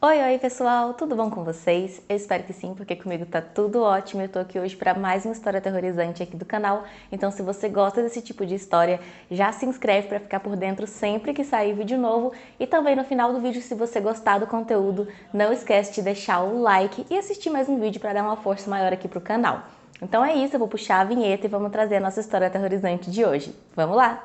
Oi pessoal, tudo bom com vocês? Eu espero que sim, porque comigo tá tudo ótimo. Eu tô aqui hoje para mais uma história aterrorizante aqui do canal. Então se você gosta desse tipo de história, já se inscreve para ficar por dentro sempre que sair vídeo novo. E também no final do vídeo, se você gostar do conteúdo, não esquece de deixar o like e assistir mais um vídeo para dar uma força maior aqui pro canal. Então é isso, eu vou puxar a vinheta e vamos trazer a nossa história aterrorizante de hoje. Vamos lá!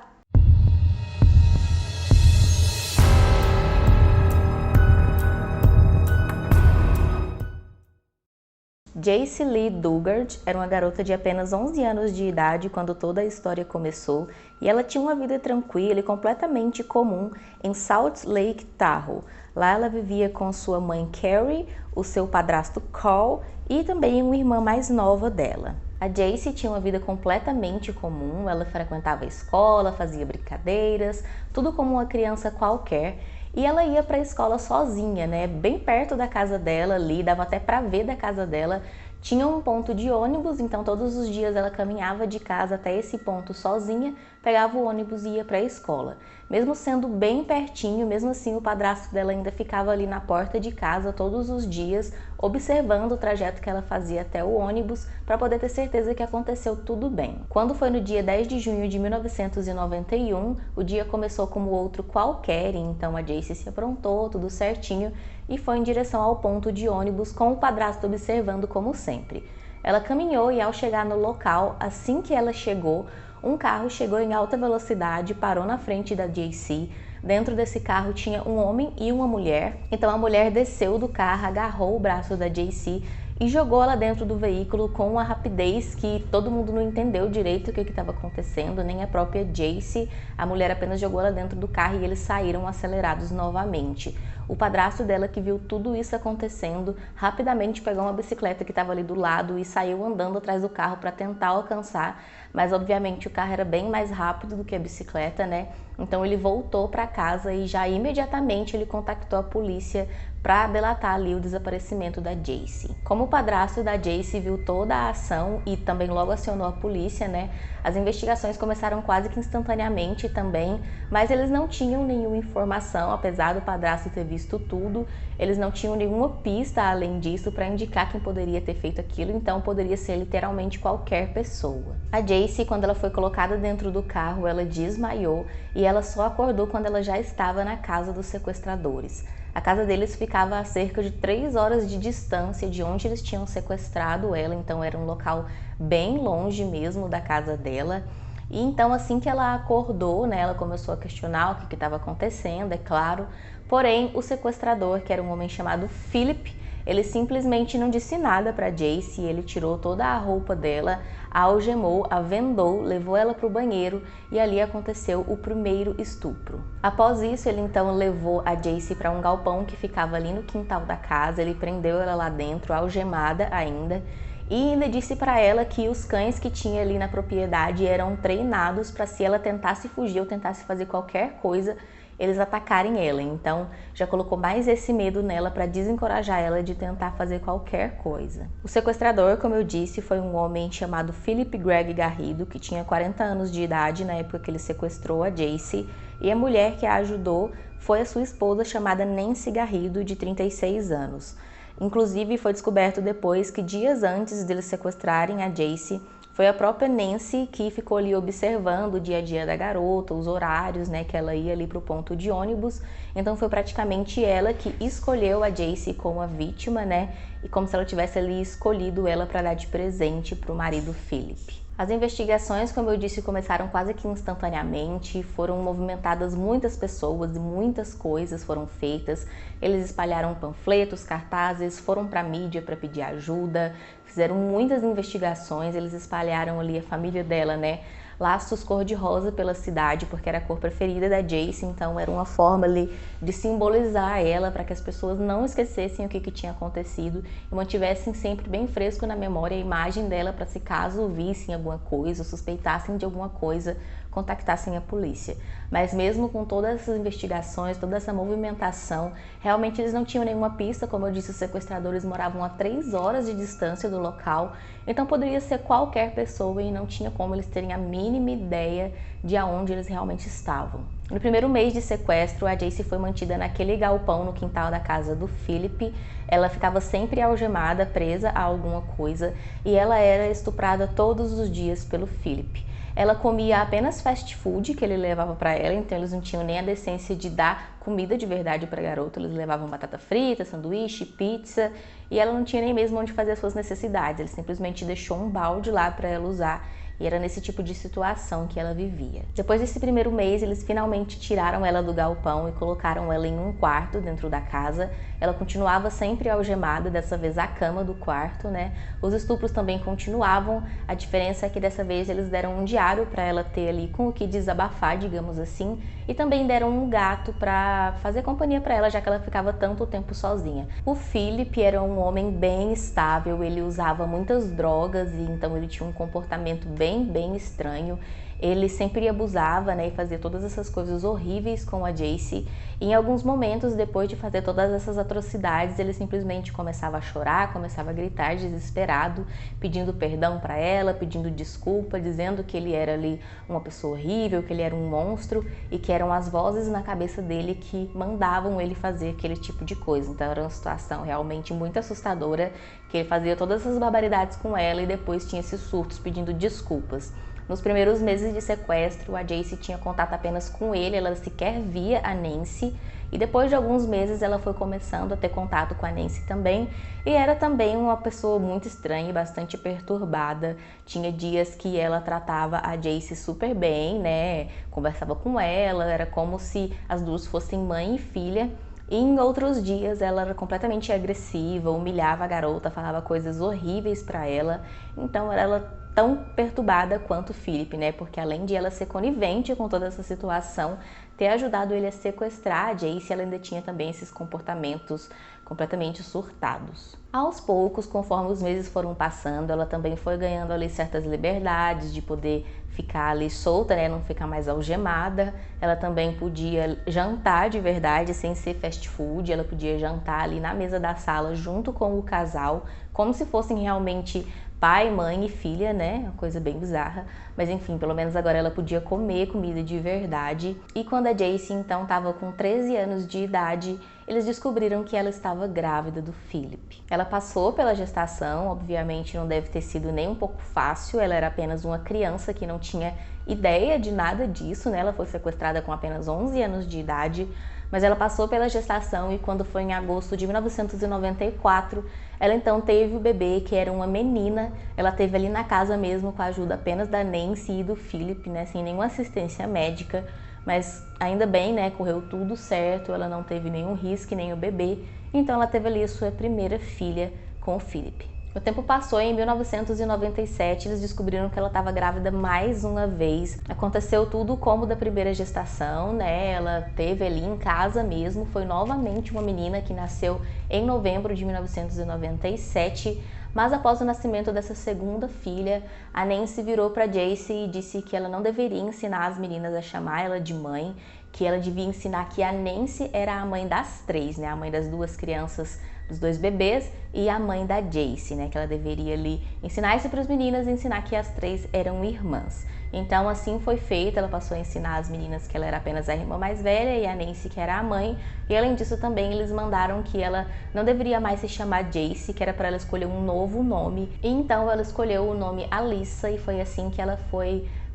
Jaycee Lee Dugard era uma garota de apenas 11 anos de idade quando toda a história começou, e ela tinha uma vida tranquila e completamente comum em Salt Lake Tahoe. Lá ela vivia com sua mãe Carrie, o seu padrasto Carl e também uma irmã mais nova dela. A Jaycee tinha uma vida completamente comum, ela frequentava a escola, fazia brincadeiras, tudo como uma criança qualquer. E ela ia para a escola sozinha, né? Bem perto da casa dela ali, dava até para ver da casa dela. Tinha um ponto de ônibus, então todos os dias ela caminhava de casa até esse ponto sozinha, pegava o ônibus e ia para a escola. Mesmo sendo bem pertinho, mesmo assim o padrasto dela ainda ficava ali na porta de casa todos os dias, observando o trajeto que ela fazia até o ônibus para poder ter certeza que aconteceu tudo bem. Quando foi no dia 10 de junho de 1991, o dia começou como outro qualquer, e então a Jaycee se aprontou, tudo certinho, e foi em direção ao ponto de ônibus com o padrasto observando como sempre. Ela caminhou e ao chegar no local, assim que ela chegou, um carro chegou em alta velocidade, parou na frente da Jaycee. Dentro desse carro tinha um homem e uma mulher. Então a mulher desceu do carro, agarrou o braço da Jaycee e jogou ela dentro do veículo com uma rapidez que todo mundo não entendeu direito o que estava acontecendo, nem a própria Jaycee. A mulher apenas jogou ela dentro do carro e eles saíram acelerados novamente. O padrasto dela, que viu tudo isso acontecendo, rapidamente pegou uma bicicleta que estava ali do lado e saiu andando atrás do carro para tentar alcançar, mas obviamente o carro era bem mais rápido do que a bicicleta, né? Então ele voltou para casa e já imediatamente ele contactou a polícia para delatar ali o desaparecimento da Jaycee. Como o padrasto da Jaycee viu toda a ação e também logo acionou a polícia, né? As investigações começaram quase que instantaneamente também, mas eles não tinham nenhuma informação, apesar do padrasto ter visto tudo, eles não tinham nenhuma pista além disso para indicar quem poderia ter feito aquilo, então poderia ser literalmente qualquer pessoa. A Jaycee, quando ela foi colocada dentro do carro, ela desmaiou e ela só acordou quando ela já estava na casa dos sequestradores. A casa deles ficava a cerca de 3 horas de distância de onde eles tinham sequestrado ela, então era um local bem longe mesmo da casa dela. E então assim que ela acordou, né, ela começou a questionar o que estava acontecendo, é claro. Porém, o sequestrador, que era um homem chamado Philip, ele simplesmente não disse nada para Jaycee, ele tirou toda a roupa dela, a algemou, a vendou, levou ela para o banheiro e ali aconteceu o primeiro estupro. Após isso, ele então levou a Jaycee para um galpão que ficava ali no quintal da casa, ele prendeu ela lá dentro, algemada ainda, e ainda disse para ela que os cães que tinha ali na propriedade eram treinados para, se ela tentasse fugir ou tentasse fazer qualquer coisa, eles atacarem ela. Então já colocou mais esse medo nela para desencorajar ela de tentar fazer qualquer coisa. O sequestrador, como eu disse, foi um homem chamado Philip Greg Garrido, que tinha 40 anos de idade na época que ele sequestrou a Jaycee, e a mulher que a ajudou foi a sua esposa, chamada Nancy Garrido, de 36 anos. Inclusive, foi descoberto depois que dias antes deles sequestrarem a Jaycee, foi a própria Nancy que ficou ali observando o dia a dia da garota, os horários, né, que ela ia ali para o ponto de ônibus. Então foi praticamente ela que escolheu a Jaycee como a vítima, né, e como se ela tivesse ali escolhido ela para dar de presente para o marido Philip. As investigações, como eu disse, começaram quase que instantaneamente, foram movimentadas muitas pessoas e muitas coisas foram feitas. Eles espalharam panfletos, cartazes, foram para a mídia para pedir ajuda, fizeram muitas investigações, eles espalharam ali a família dela, né? Laços cor-de-rosa pela cidade, porque era a cor preferida da Jaycee, então era uma forma ali de simbolizar ela para que as pessoas não esquecessem o que tinha acontecido e mantivessem sempre bem fresco na memória a imagem dela para, se caso vissem alguma coisa, suspeitassem de alguma coisa, contactassem a polícia. Mas mesmo com todas essas investigações, toda essa movimentação, realmente eles não tinham nenhuma pista. Como eu disse, os sequestradores moravam a 3 horas de distância do local, então poderia ser qualquer pessoa e não tinha como eles terem a mínima ideia de aonde eles realmente estavam. No primeiro mês de sequestro, a Jaycee foi mantida naquele galpão no quintal da casa do Philip. Ela ficava sempre algemada, presa a alguma coisa, e ela era estuprada todos os dias pelo Philip. Ela comia apenas fast food que ele levava para ela, então eles não tinham nem a decência de dar comida de verdade para a garota. Eles levavam batata frita, sanduíche, pizza, e ela não tinha nem mesmo onde fazer as suas necessidades. Ele simplesmente deixou um balde lá para ela usar. E era nesse tipo de situação que ela vivia. Depois desse primeiro mês, eles finalmente tiraram ela do galpão e colocaram ela em um quarto dentro da casa. Ela continuava sempre algemada, dessa vez à cama do quarto, né? Os estupros também continuavam. A diferença é que dessa vez eles deram um diário para ela ter ali com o que desabafar, digamos assim, e também deram um gato para fazer companhia para ela, já que ela ficava tanto tempo sozinha. O Philip era um homem bem estável, ele usava muitas drogas e então ele tinha um comportamento bem estranho. Ele sempre abusava, né, e fazia todas essas coisas horríveis com a Jaycee. E em alguns momentos, depois de fazer todas essas atrocidades, ele simplesmente começava a chorar, começava a gritar desesperado, pedindo perdão para ela, pedindo desculpa, dizendo que ele era ali uma pessoa horrível, que ele era um monstro e que eram as vozes na cabeça dele que mandavam ele fazer aquele tipo de coisa. Então era uma situação realmente muito assustadora, que ele fazia todas essas barbaridades com ela e depois tinha esses surtos pedindo desculpas. Nos primeiros meses de sequestro, a Jaycee tinha contato apenas com ele, ela sequer via a Nancy, e depois de alguns meses ela foi começando a ter contato com a Nancy também, e era também uma pessoa muito estranha e bastante perturbada. Tinha dias que ela tratava a Jaycee super bem, né, conversava com ela, era como se as duas fossem mãe e filha. E em outros dias ela era completamente agressiva, humilhava a garota, falava coisas horríveis para ela. Então ela tão perturbada quanto o Philip, né? Porque além de ela ser conivente com toda essa situação, ter ajudado ele a sequestrar a Jaycee, ela ainda tinha também esses comportamentos completamente surtados. Aos poucos, conforme os meses foram passando, ela também foi ganhando ali certas liberdades de poder ficar ali solta, né, não ficar mais algemada. Ela também podia jantar de verdade, sem ser fast food. Ela podia jantar ali na mesa da sala junto com o casal, como se fossem realmente pai, mãe e filha, né? Uma coisa bem bizarra. Mas enfim, pelo menos agora ela podia comer comida de verdade. E quando a Jaycee então estava com 13 anos de idade, eles descobriram que ela estava grávida do Philip. Ela passou pela gestação, obviamente não deve ter sido nem um pouco fácil. Ela era apenas uma criança que não tinha ideia de nada disso, né? Ela foi sequestrada com apenas 11 anos de idade. Mas ela passou pela gestação e quando foi em agosto de 1994, ela então teve o bebê, que era uma menina. Ela teve ali na casa mesmo com a ajuda apenas da Nancy e do Philip, né, sem nenhuma assistência médica. Mas ainda bem, né, correu tudo certo, ela não teve nenhum risco, nem o bebê. Então ela teve ali a sua primeira filha com o Philip. O tempo passou e em 1997 eles descobriram que ela estava grávida mais uma vez. Aconteceu tudo como da primeira gestação, né? Ela teve ali em casa mesmo, foi novamente uma menina que nasceu em novembro de 1997. Mas após o nascimento dessa segunda filha, a Nancy virou para Jaycee e disse que ela não deveria ensinar as meninas a chamar ela de mãe, que ela devia ensinar que a Nancy era a mãe das três, né? A mãe das duas crianças, dos dois bebês, e a mãe da Jaycee, né? Que ela deveria ali ensinar isso para as meninas e ensinar que as três eram irmãs. Então assim foi feito, ela passou a ensinar as meninas que ela era apenas a irmã mais velha e a Nancy que era a mãe. E além disso também eles mandaram que ela não deveria mais se chamar Jaycee, que era para ela escolher um novo nome. E então ela escolheu o nome Alyssa e foi assim que ela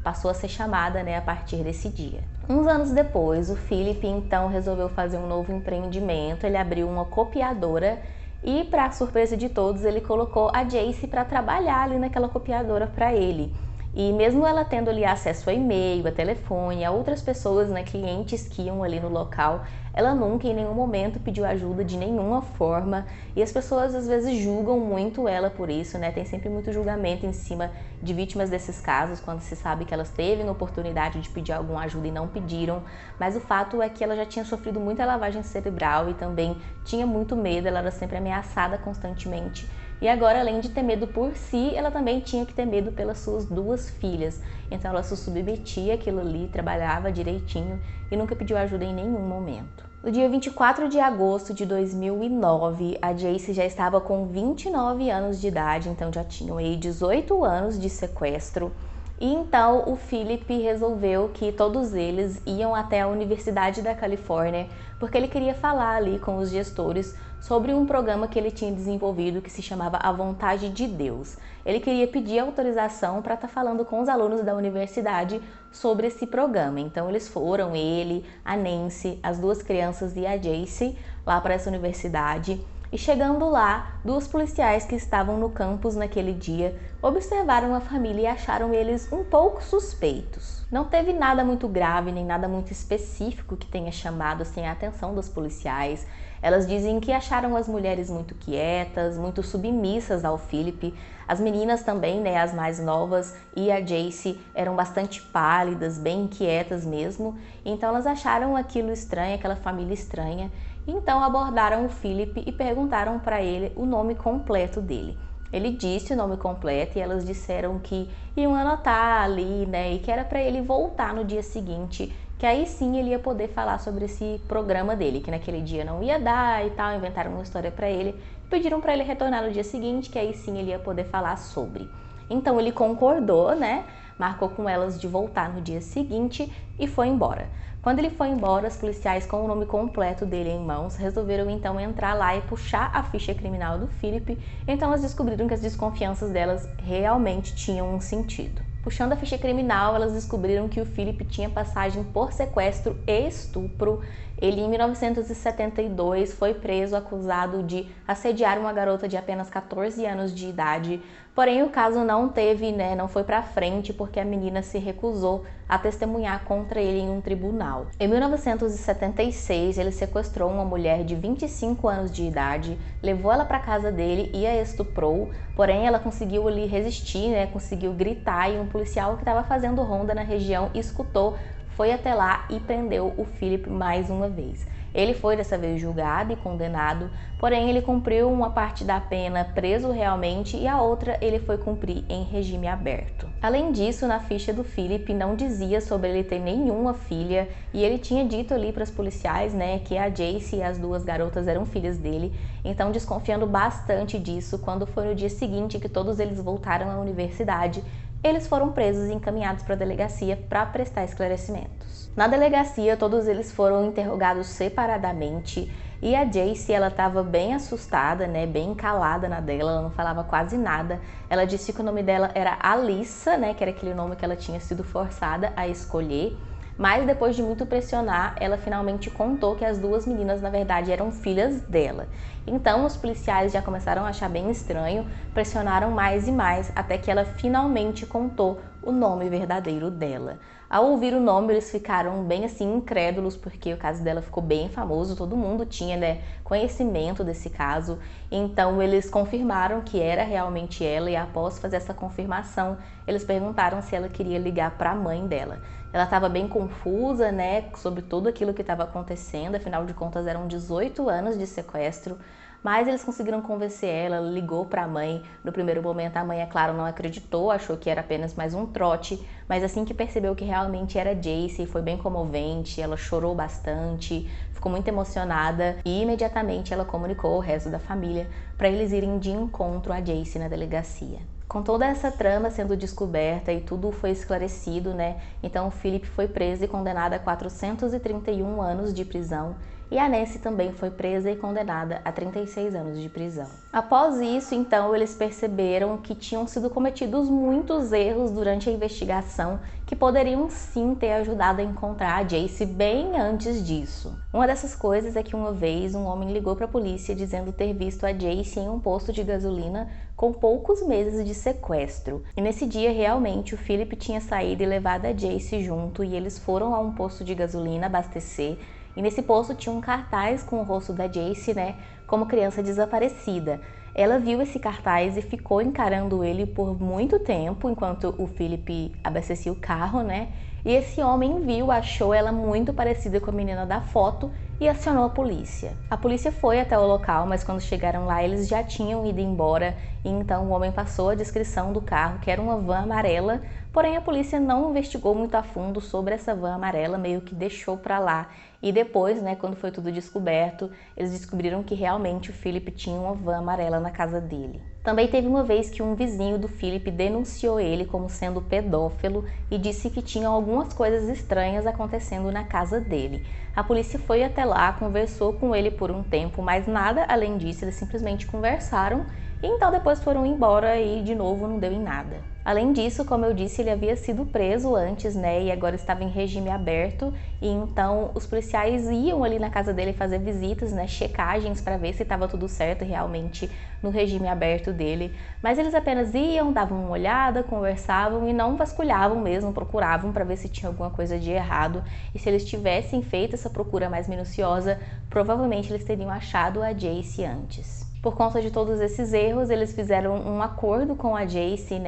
passou a ser chamada, né, a partir desse dia. Uns anos depois, o Philip então resolveu fazer um novo empreendimento. Ele abriu uma copiadora e, para surpresa de todos, ele colocou a Jaycee para trabalhar ali naquela copiadora para ele. E mesmo ela tendo ali acesso a e-mail, a telefone, a outras pessoas, né, clientes que iam ali no local, ela nunca em nenhum momento pediu ajuda de nenhuma forma. E as pessoas às vezes julgam muito ela por isso, né? Tem sempre muito julgamento em cima de vítimas desses casos, quando se sabe que elas teve a oportunidade de pedir alguma ajuda e não pediram. Mas o fato é que ela já tinha sofrido muita lavagem cerebral e também tinha muito medo, ela era sempre ameaçada constantemente. E agora, além de ter medo por si, ela também tinha que ter medo pelas suas duas filhas. Então ela se submetia àquilo ali, trabalhava direitinho e nunca pediu ajuda em nenhum momento. No dia 24 de agosto de 2009, a Jacy já estava com 29 anos de idade, então já tinham aí 18 anos de sequestro. E então o Philip resolveu que todos eles iam até a Universidade da Califórnia, porque ele queria falar ali com os gestores sobre um programa que ele tinha desenvolvido que se chamava A Vontade de Deus. Ele queria pedir autorização para estar falando com os alunos da universidade sobre esse programa. Então eles foram, ele, a Nancy, as duas crianças e a Jacy, lá para essa universidade. E chegando lá, duas policiais que estavam no campus naquele dia observaram a família e acharam eles um pouco suspeitos. Não teve nada muito grave nem nada muito específico que tenha chamado assim, a atenção dos policiais. Elas dizem que acharam as mulheres muito quietas, muito submissas ao Philip. As meninas também, né, as mais novas e a Jacy eram bastante pálidas, bem inquietas mesmo. Então elas acharam aquilo estranho, aquela família estranha. Então abordaram o Philip e perguntaram para ele o nome completo dele. Ele disse o nome completo e elas disseram que iam anotar ali, né, e que era para ele voltar no dia seguinte, que aí sim ele ia poder falar sobre esse programa dele, que naquele dia não ia dar e tal, inventaram uma história para ele, pediram para ele retornar no dia seguinte, que aí sim ele ia poder falar sobre. Então ele concordou, né, marcou com elas de voltar no dia seguinte e foi embora. Quando ele foi embora, os policiais com o nome completo dele em mãos resolveram então entrar lá e puxar a ficha criminal do Philip, então elas descobriram que as desconfianças delas realmente tinham um sentido. Puxando a ficha criminal, elas descobriram que o Philip tinha passagem por sequestro e estupro. Ele, em 1972, foi preso acusado de assediar uma garota de apenas 14 anos de idade. Porém, o caso não teve, né, não foi pra frente porque a menina se recusou a testemunhar contra ele em um tribunal. Em 1976, ele sequestrou uma mulher de 25 anos de idade, levou ela para casa dele e a estuprou. Porém, ela conseguiu ali resistir, né, conseguiu gritar e um policial que estava fazendo ronda na região escutou, foi até lá e prendeu o Philip mais uma vez. Ele foi dessa vez julgado e condenado, porém ele cumpriu uma parte da pena preso realmente e a outra ele foi cumprir em regime aberto. Além disso, na ficha do Philip não dizia sobre ele ter nenhuma filha e ele tinha dito ali para os policiais, né, que a Jacy e as duas garotas eram filhas dele, então desconfiando bastante disso, quando foi no dia seguinte que todos eles voltaram à universidade, eles foram presos e encaminhados para a delegacia para prestar esclarecimentos. Na delegacia, todos eles foram interrogados separadamente e a Jacy, ela estava bem assustada, né, bem calada na dela, ela não falava quase nada. Ela disse que o nome dela era Alyssa, né, que era aquele nome que ela tinha sido forçada a escolher. Mas depois de muito pressionar, ela finalmente contou que as duas meninas, na verdade, eram filhas dela. Então, os policiais já começaram a achar bem estranho, pressionaram mais e mais, até que ela finalmente contou o nome verdadeiro dela. Ao ouvir o nome, eles ficaram bem assim incrédulos, porque o caso dela ficou bem famoso, todo mundo tinha, né, conhecimento desse caso. Então, eles confirmaram que era realmente ela e após fazer essa confirmação, eles perguntaram se ela queria ligar para a mãe dela. Ela estava bem confusa, né, sobre tudo aquilo que estava acontecendo, afinal de contas eram 18 anos de sequestro, mas eles conseguiram convencer ela, ligou para a mãe. No primeiro momento a mãe, é claro, não acreditou, achou que era apenas mais um trote, mas assim que percebeu que realmente era Jacy, foi bem comovente, ela chorou bastante, ficou muito emocionada e imediatamente ela comunicou ao resto da família para eles irem de encontro a Jacy na delegacia. Com toda essa trama sendo descoberta e tudo foi esclarecido, né? Então o Philip foi preso e condenado a 431 anos de prisão e a Nancy também foi presa e condenada a 36 anos de prisão. Após isso, então, eles perceberam que tinham sido cometidos muitos erros durante a investigação que poderiam sim ter ajudado a encontrar a Jacy bem antes disso. Uma dessas coisas é que uma vez um homem ligou para a polícia dizendo ter visto a Jacy em um posto de gasolina com poucos meses de sequestro. E nesse dia, realmente, o Philip tinha saído e levado a Jacy junto e eles foram a um posto de gasolina abastecer. E nesse posto tinha um cartaz com o rosto da Jacy, né, como criança desaparecida. Ela viu esse cartaz e ficou encarando ele por muito tempo, enquanto o Philip abastecia o carro, né? E esse homem viu, achou ela muito parecida com a menina da foto e acionou a polícia. A polícia foi até o local, mas quando chegaram lá eles já tinham ido embora e então o homem passou a descrição do carro, que era uma van amarela, porém a polícia não investigou muito a fundo sobre essa van amarela, meio que deixou pra lá. E depois, quando foi tudo descoberto, eles descobriram que realmente o Philip tinha uma van amarela na casa dele. Também teve uma vez que um vizinho do Philip denunciou ele como sendo pedófilo e disse que tinham algumas coisas estranhas acontecendo na casa dele. A polícia foi até lá, conversou com ele por um tempo, mas nada além disso, eles simplesmente conversaram e então depois foram embora e de novo não deu em nada. Além disso, como eu disse, ele havia sido preso antes, e agora estava em regime aberto, e então os policiais iam ali na casa dele fazer visitas, checagens para ver se estava tudo certo realmente no regime aberto dele, mas eles apenas iam, davam uma olhada, conversavam e não vasculhavam mesmo, procuravam para ver se tinha alguma coisa de errado, e se eles tivessem feito essa procura mais minuciosa, provavelmente eles teriam achado a Jacy antes. Por conta de todos esses erros, eles fizeram um acordo com a Jacy,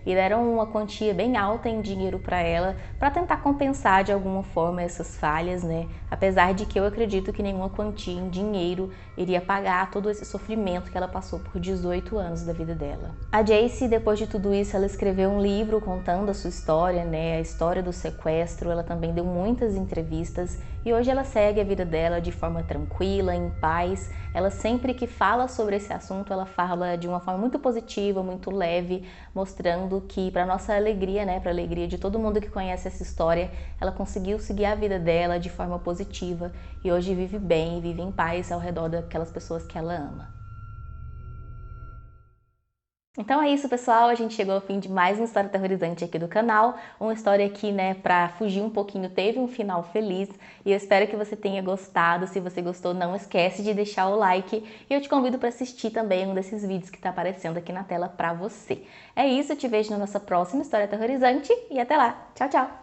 e deram uma quantia bem alta em dinheiro para ela, para tentar compensar de alguma forma essas falhas, apesar de que eu acredito que nenhuma quantia em dinheiro iria pagar todo esse sofrimento que ela passou por 18 anos da vida dela. A Jacy, depois de tudo isso, ela escreveu um livro contando a sua história, a história do sequestro. Ela também deu muitas entrevistas e hoje ela segue a vida dela de forma tranquila, em paz. Ela sempre que fala sobre esse assunto, ela fala de uma forma muito positiva, muito leve, mostrando que para nossa alegria, para a alegria de todo mundo que conhece essa história, ela conseguiu seguir a vida dela de forma positiva e hoje vive bem, vive em paz ao redor daquelas pessoas que ela ama. Então é isso, pessoal, a gente chegou ao fim de mais uma história aterrorizante aqui do canal, uma história que, pra fugir um pouquinho, teve um final feliz e eu espero que você tenha gostado. Se você gostou, não esquece de deixar o like e eu te convido para assistir também um desses vídeos que está aparecendo aqui na tela para você. É isso, eu te vejo na nossa próxima história aterrorizante e até lá, tchau, tchau!